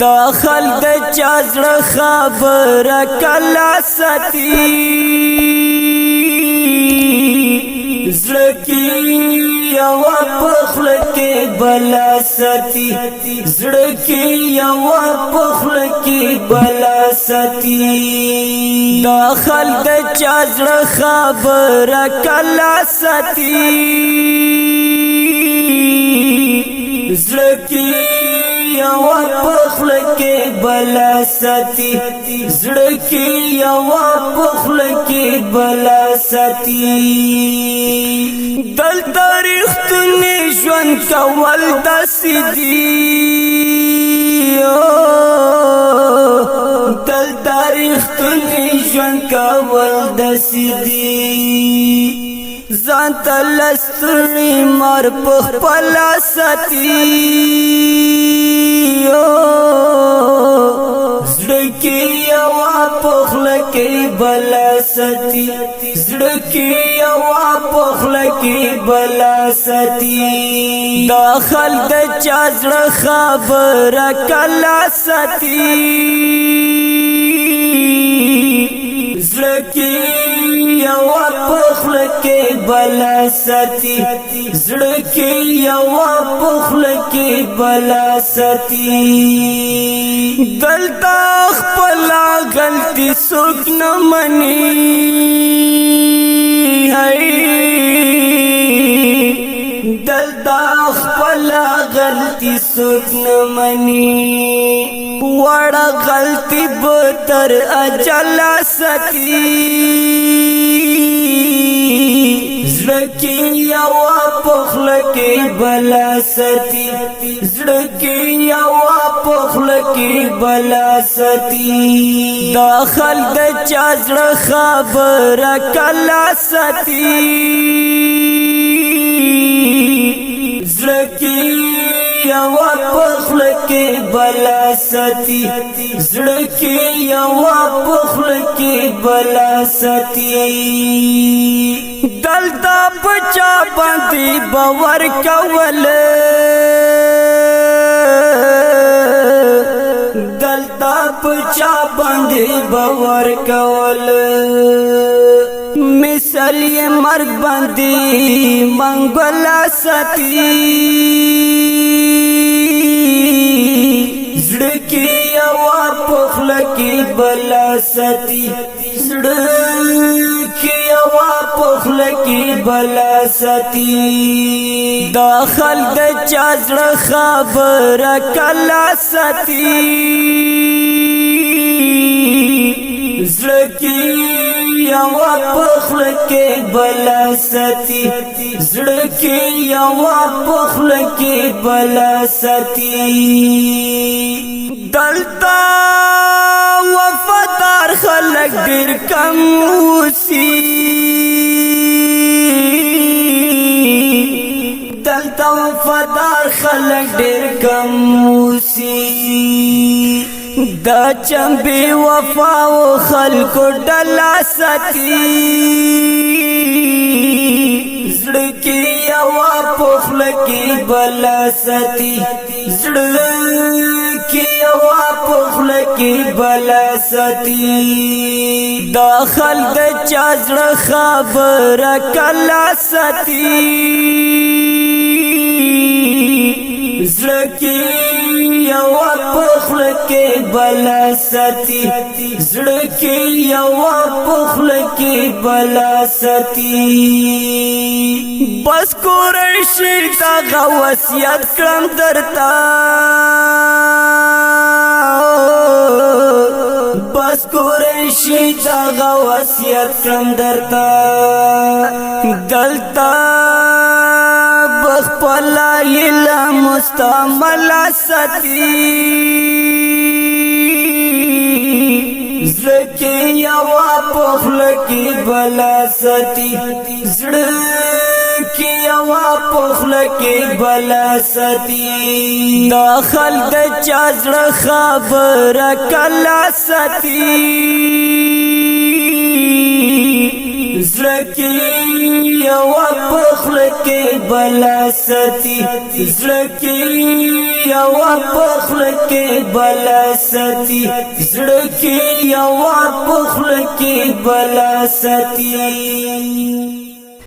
داخل د چازړ خبر کلا ستی زړکی یو پخل کې بلا ستی زړکی یو پخل کې بلا ستی داخل د چازړ خبر کلا ستی زړکی یو پخل کې بلا ستی زړکی یو پخل کې بلا ستی دل تاریخ تنی ژوند کول داسې دي دل تاریخ تنی ژوند کول داسې دي ځان ته لستړي مار په خپل ستی زړکی یو پخل کې بلا ستی زړکی یو پخل کې بلا ستی داخل د چازړ خبر کلا ستی زړکی یو پخل کې بلا ستی زړکی یو پخل کې بلا ستی دلتا خپل غلطی څوک نه مني دلتا خپل غلطی څوک نه مني وړه غلطی به تر اجل ستی زړکی یو پخل کې بلا ستی زړکی یو پخل کې بلا ستی داخل د چازړ خبر کلا ستی زړکی یو پخل کې بلا ستی زړکی یو پخل کې بلا ستی دلتا بچا باندې باور کول دلتا بچا باندې باور کول مثال یې مرګ باندې منګلا ستی زړکی یو پخل کې بلا ستی زړکی یو پخل کې بلا ستی داخل د چازړ خبر کلا ستی زړکی یو پخل کې بلا ستی زړکی یو پخل کې بلا ستی دلتا وفادار خلق ډیر کم اوسي دلتا وفادار خلق ډیر کم اوسي دا چمبی وفا و خلق ډلا ستی زړکی یو پخل کې بلا ستی زړکی یو پخل کې بلا ستی داخل د چازړ خبر کلا ستی زړکی یو پخل کې بلا ستی زړکی یو پخل کې بلا ستی بس قریشی دا وصیت کړم درتا بس قریشی دا وصیت کړم درتا دلتا بخپل ایلا مستعمل ستی زړکی یو پخل کې بلا ستی زړکی یو پخل کې بلا ستی داخل د چازړ خبر کلا ستی زړکی یوا پخل کې بلا ستی زړه کې یوا پخل کې بلا ستی زړه کې یوا پخل کې بلا ستی